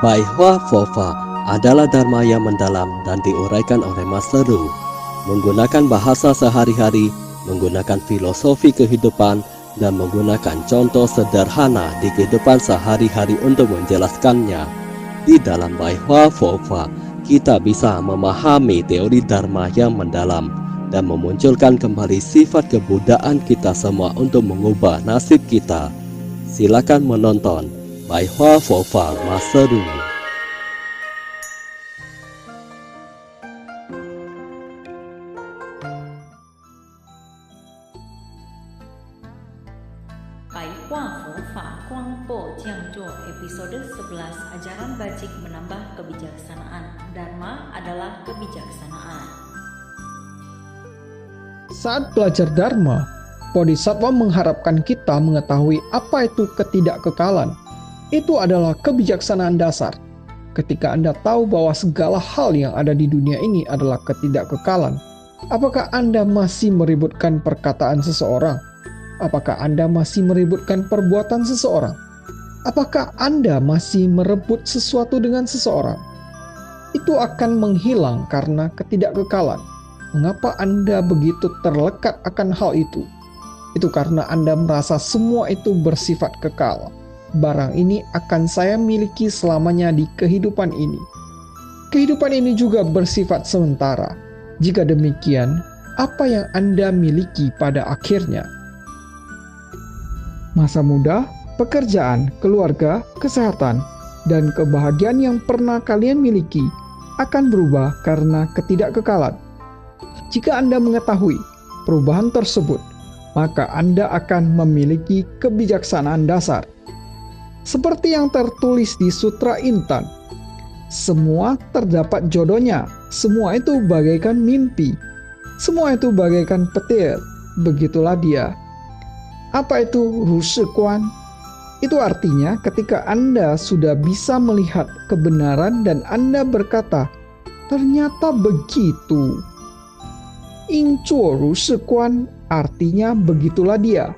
Bai Hua Fofa adalah dharma yang mendalam dan diuraikan oleh Master Ru. Menggunakan bahasa sehari-hari, menggunakan filosofi kehidupan, dan menggunakan contoh sederhana di kehidupan sehari-hari untuk menjelaskannya. Di dalam Bai Hua Fofa, kita bisa memahami teori dharma yang mendalam dan memunculkan kembali sifat kebudayaan kita semua untuk mengubah nasib kita. Silakan menonton Bai Hua Fofa Master Ru. Bai Hua Fofa Guangpo Jiangzuo episode 11 Ajaran Bajik menambah kebijaksanaan. Dharma adalah kebijaksanaan. Saat belajar Dharma, Bodhisattva mengharapkan kita mengetahui apa itu ketidakkekalan. Itu adalah kebijaksanaan dasar. Ketika Anda tahu bahwa segala hal yang ada di dunia ini adalah ketidakkekalan, apakah Anda masih meributkan perkataan seseorang? Apakah Anda masih meributkan perbuatan seseorang? Apakah Anda masih merebut sesuatu dengan seseorang? Itu akan menghilang karena ketidakkekalan. Mengapa Anda begitu terlekat akan hal itu? Itu karena Anda merasa semua itu bersifat kekal. Barang ini akan saya miliki selamanya di kehidupan ini. Kehidupan ini juga bersifat sementara. Jika demikian, apa yang Anda miliki pada akhirnya? Masa muda, pekerjaan, keluarga, kesehatan, dan kebahagiaan yang pernah kalian miliki akan berubah karena ketidakkekalan. Jika Anda mengetahui perubahan tersebut, maka Anda akan memiliki kebijaksanaan dasar. Seperti yang tertulis di Sutra Intan, semua terdapat jodohnya, semua itu bagaikan mimpi, semua itu bagaikan petir, begitulah dia. Apa itu Ru Shi Guan? Itu artinya ketika Anda sudah bisa melihat kebenaran dan Anda berkata, ternyata begitu. Ying Zuo Ru Shi Guan artinya begitulah dia.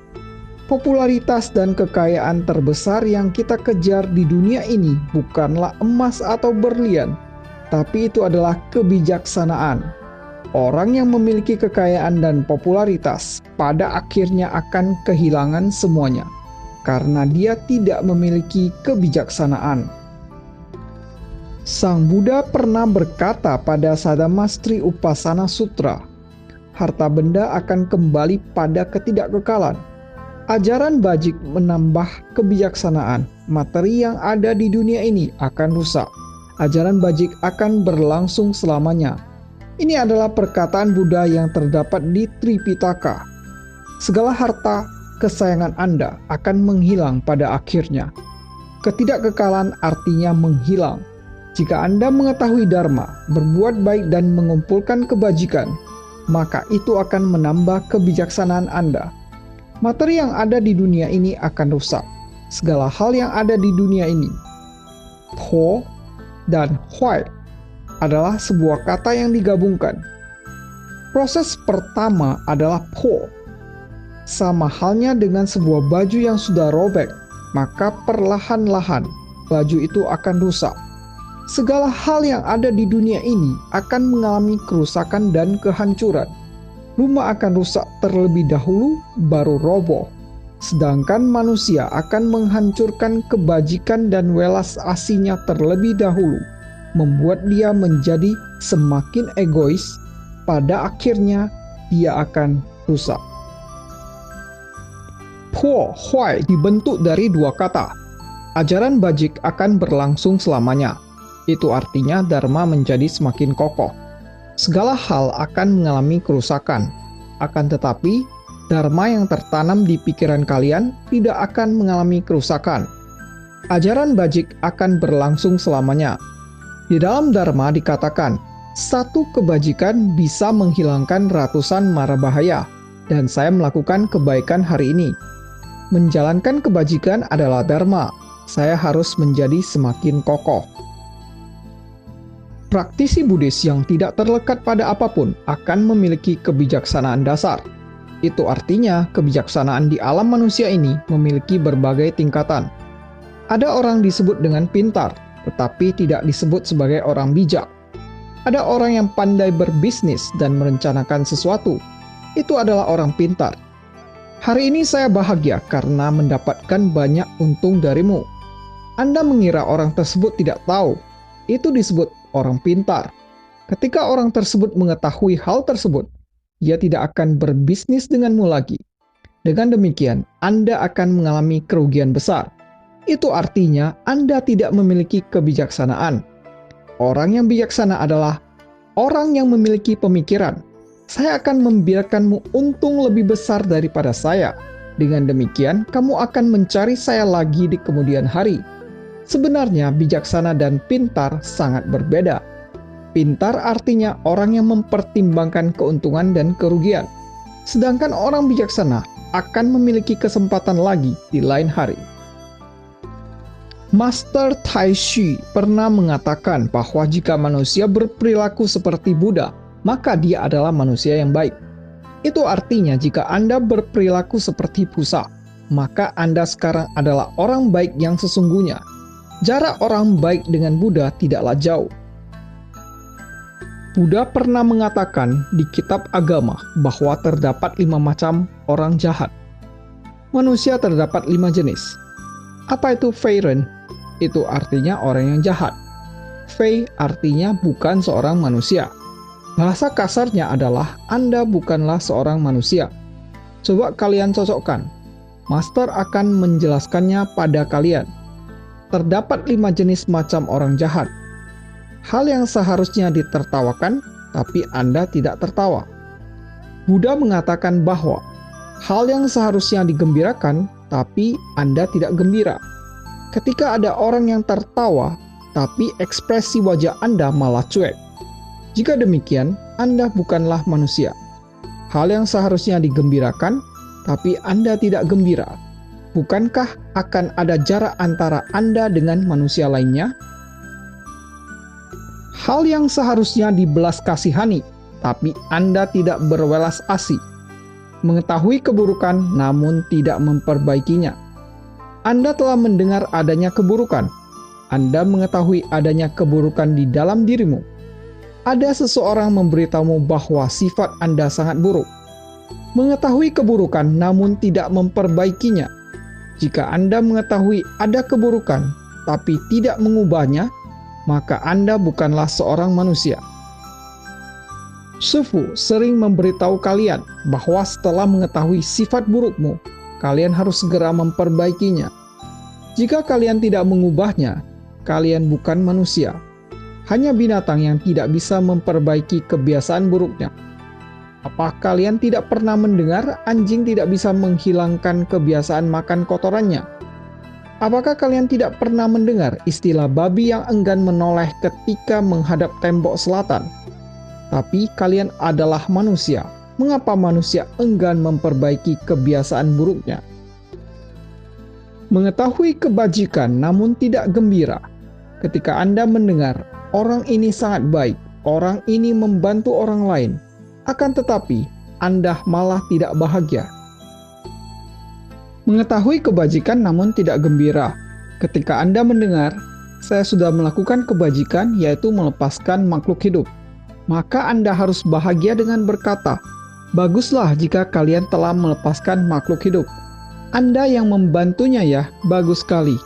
Popularitas dan kekayaan terbesar yang kita kejar di dunia ini bukanlah emas atau berlian, tapi itu adalah kebijaksanaan. Orang yang memiliki kekayaan dan popularitas pada akhirnya akan kehilangan semuanya karena dia tidak memiliki kebijaksanaan. Sang Buddha pernah berkata pada Sadamastri Upasana Sutra, harta benda akan kembali pada ketidakkekalan. Ajaran Bajik menambah kebijaksanaan. Materi yang ada di dunia ini akan rusak. Ajaran Bajik akan berlangsung selamanya. Ini adalah perkataan Buddha yang terdapat di Tripitaka. Segala harta kesayangan Anda akan menghilang pada akhirnya. Ketidakkekalan artinya menghilang. Jika Anda mengetahui Dharma, berbuat baik dan mengumpulkan kebajikan, maka itu akan menambah kebijaksanaan Anda. Materi yang ada di dunia ini akan rusak. Segala hal yang ada di dunia ini, Po dan Huai, adalah sebuah kata yang digabungkan. Proses pertama adalah Po. Sama halnya dengan sebuah baju yang sudah robek, maka perlahan-lahan baju itu akan rusak. Segala hal yang ada di dunia ini akan mengalami kerusakan dan kehancuran. Rumah akan rusak terlebih dahulu, baru roboh. Sedangkan manusia akan menghancurkan kebajikan dan welas asihnya terlebih dahulu, membuat dia menjadi semakin egois. Pada akhirnya dia akan rusak. Po Huai dibentuk dari dua kata. Ajaran Bajik akan berlangsung selamanya. Itu artinya Dharma menjadi semakin kokoh. Segala hal akan mengalami kerusakan. Akan tetapi, Dharma yang tertanam di pikiran kalian tidak akan mengalami kerusakan. Ajaran Bajik akan berlangsung selamanya. Di dalam Dharma dikatakan, satu kebajikan bisa menghilangkan ratusan mara bahaya, dan saya melakukan kebaikan hari ini. Menjalankan kebajikan adalah Dharma. Saya harus menjadi semakin kokoh. Praktisi Buddhis yang tidak terlekat pada apapun akan memiliki kebijaksanaan dasar. Itu artinya kebijaksanaan di alam manusia ini memiliki berbagai tingkatan. Ada orang disebut dengan pintar, tetapi tidak disebut sebagai orang bijak. Ada orang yang pandai berbisnis dan merencanakan sesuatu. Itu adalah orang pintar. Hari ini saya bahagia karena mendapatkan banyak untung darimu. Anda mengira orang tersebut tidak tahu. Itu disebut orang pintar. Ketika orang tersebut mengetahui hal tersebut, ia tidak akan berbisnis denganmu lagi. Dengan demikian, Anda akan mengalami kerugian besar. Itu artinya Anda tidak memiliki kebijaksanaan. Orang yang bijaksana adalah orang yang memiliki pemikiran. Saya akan membiarkanmu untung lebih besar daripada saya. Dengan demikian, kamu akan mencari saya lagi di kemudian hari. Sebenarnya, bijaksana dan pintar sangat berbeda. Pintar artinya orang yang mempertimbangkan keuntungan dan kerugian. Sedangkan orang bijaksana akan memiliki kesempatan lagi di lain hari. Master Tai Shi pernah mengatakan bahwa jika manusia berperilaku seperti Buddha, maka dia adalah manusia yang baik. Itu artinya jika Anda berperilaku seperti busa, maka Anda sekarang adalah orang baik yang sesungguhnya. Jarak orang baik dengan Buddha tidaklah jauh. Buddha pernah mengatakan di kitab agama bahwa terdapat 5 macam orang jahat. Manusia terdapat 5 jenis. Apa itu Feiren? Itu artinya orang yang jahat. Fei artinya bukan seorang manusia. Bahasa kasarnya adalah Anda bukanlah seorang manusia. Coba kalian cocokkan. Master akan menjelaskannya pada kalian. Terdapat 5 jenis macam orang jahat. Hal yang seharusnya ditertawakan, tapi Anda tidak tertawa. Buddha mengatakan bahwa hal yang seharusnya digembirakan, tapi Anda tidak gembira. Ketika ada orang yang tertawa, tapi ekspresi wajah Anda malah cuek. Jika demikian, Anda bukanlah manusia. Hal yang seharusnya digembirakan, tapi Anda tidak gembira. Bukankah akan ada jarak antara Anda dengan manusia lainnya? Hal yang seharusnya dibelas kasihani, tapi Anda tidak berwelas asih. Mengetahui keburukan namun tidak memperbaikinya. Anda telah mendengar adanya keburukan. Anda mengetahui adanya keburukan di dalam dirimu. Ada seseorang memberitahumu bahwa sifat Anda sangat buruk. Mengetahui keburukan namun tidak memperbaikinya. Jika Anda mengetahui ada keburukan tapi tidak mengubahnya, maka Anda bukanlah seorang manusia. Sufu sering memberitahu kalian bahwa setelah mengetahui sifat burukmu, kalian harus segera memperbaikinya. Jika kalian tidak mengubahnya, kalian bukan manusia. Hanya binatang yang tidak bisa memperbaiki kebiasaan buruknya. Apa kalian tidak pernah mendengar anjing tidak bisa menghilangkan kebiasaan makan kotorannya? Apakah kalian tidak pernah mendengar istilah babi yang enggan menoleh ketika menghadap tembok selatan? Tapi kalian adalah manusia. Mengapa manusia enggan memperbaiki kebiasaan buruknya? Mengetahui kebajikan namun tidak gembira. Ketika Anda mendengar, orang ini sangat baik, orang ini membantu orang lain, akan tetapi Anda malah tidak bahagia. Mengetahui kebajikan namun tidak gembira. Ketika Anda mendengar, saya sudah melakukan kebajikan yaitu melepaskan makhluk hidup, maka Anda harus bahagia dengan berkata, baguslah jika kalian telah melepaskan makhluk hidup. Anda yang membantunya ya, bagus sekali.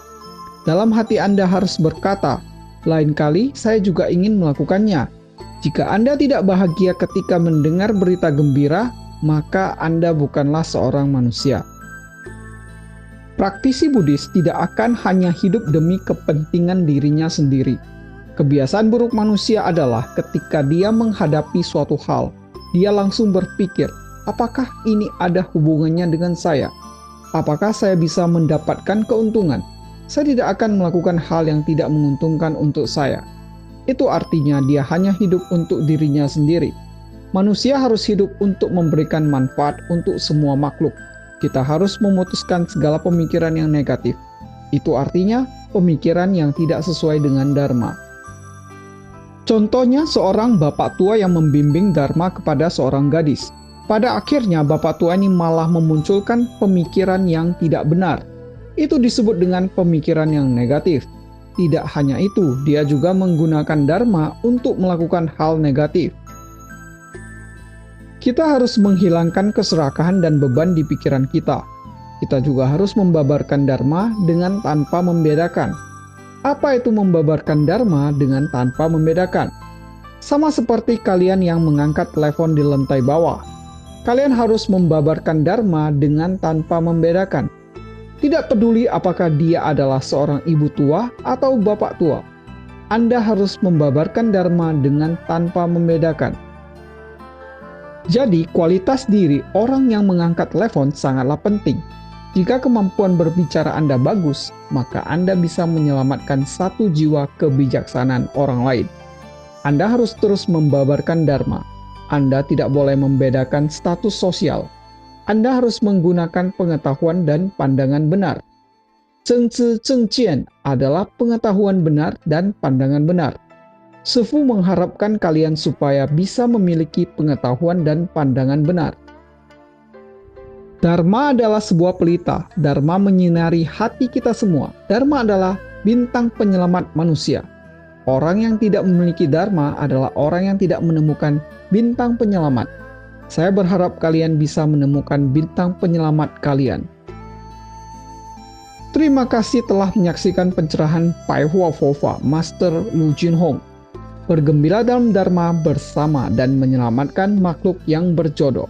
Dalam hati Anda harus berkata, lain kali saya juga ingin melakukannya. Jika Anda tidak bahagia ketika mendengar berita gembira, maka Anda bukanlah seorang manusia. Praktisi Buddhis tidak akan hanya hidup demi kepentingan dirinya sendiri. Kebiasaan buruk manusia adalah ketika dia menghadapi suatu hal, dia langsung berpikir, apakah ini ada hubungannya dengan saya? Apakah saya bisa mendapatkan keuntungan? Saya tidak akan melakukan hal yang tidak menguntungkan untuk saya. Itu artinya dia hanya hidup untuk dirinya sendiri. Manusia harus hidup untuk memberikan manfaat untuk semua makhluk. Kita harus memutuskan segala pemikiran yang negatif. Itu artinya pemikiran yang tidak sesuai dengan Dharma. Contohnya seorang bapak tua yang membimbing Dharma kepada seorang gadis. Pada akhirnya bapak tua ini malah memunculkan pemikiran yang tidak benar. Itu disebut dengan pemikiran yang negatif. Tidak hanya itu, dia juga menggunakan dharma untuk melakukan hal negatif. Kita harus menghilangkan keserakahan dan beban di pikiran kita. Kita juga harus membabarkan dharma dengan tanpa membedakan. Apa itu membabarkan dharma dengan tanpa membedakan? Sama seperti kalian yang mengangkat telepon di lantai bawah. Kalian harus membabarkan dharma dengan tanpa membedakan. Tidak peduli apakah dia adalah seorang ibu tua atau bapak tua. Anda harus membabarkan dharma dengan tanpa membedakan. Jadi, kualitas diri orang yang mengangkat telepon sangatlah penting. Jika kemampuan berbicara Anda bagus, maka Anda bisa menyelamatkan satu jiwa kebijaksanaan orang lain. Anda harus terus membabarkan dharma. Anda tidak boleh membedakan status sosial. Anda harus menggunakan pengetahuan dan pandangan benar. Zhengzi Zhengjian adalah pengetahuan benar dan pandangan benar. Sifu mengharapkan kalian supaya bisa memiliki pengetahuan dan pandangan benar. Dharma adalah sebuah pelita. Dharma menyinari hati kita semua. Dharma adalah bintang penyelamat manusia. Orang yang tidak memiliki dharma adalah orang yang tidak menemukan bintang penyelamat. Saya berharap kalian bisa menemukan bintang penyelamat kalian. Terima kasih telah menyaksikan pencerahan Pai Hua Fofa Master Lu Junhong. Bergembira dalam dharma bersama dan menyelamatkan makhluk yang berjodoh.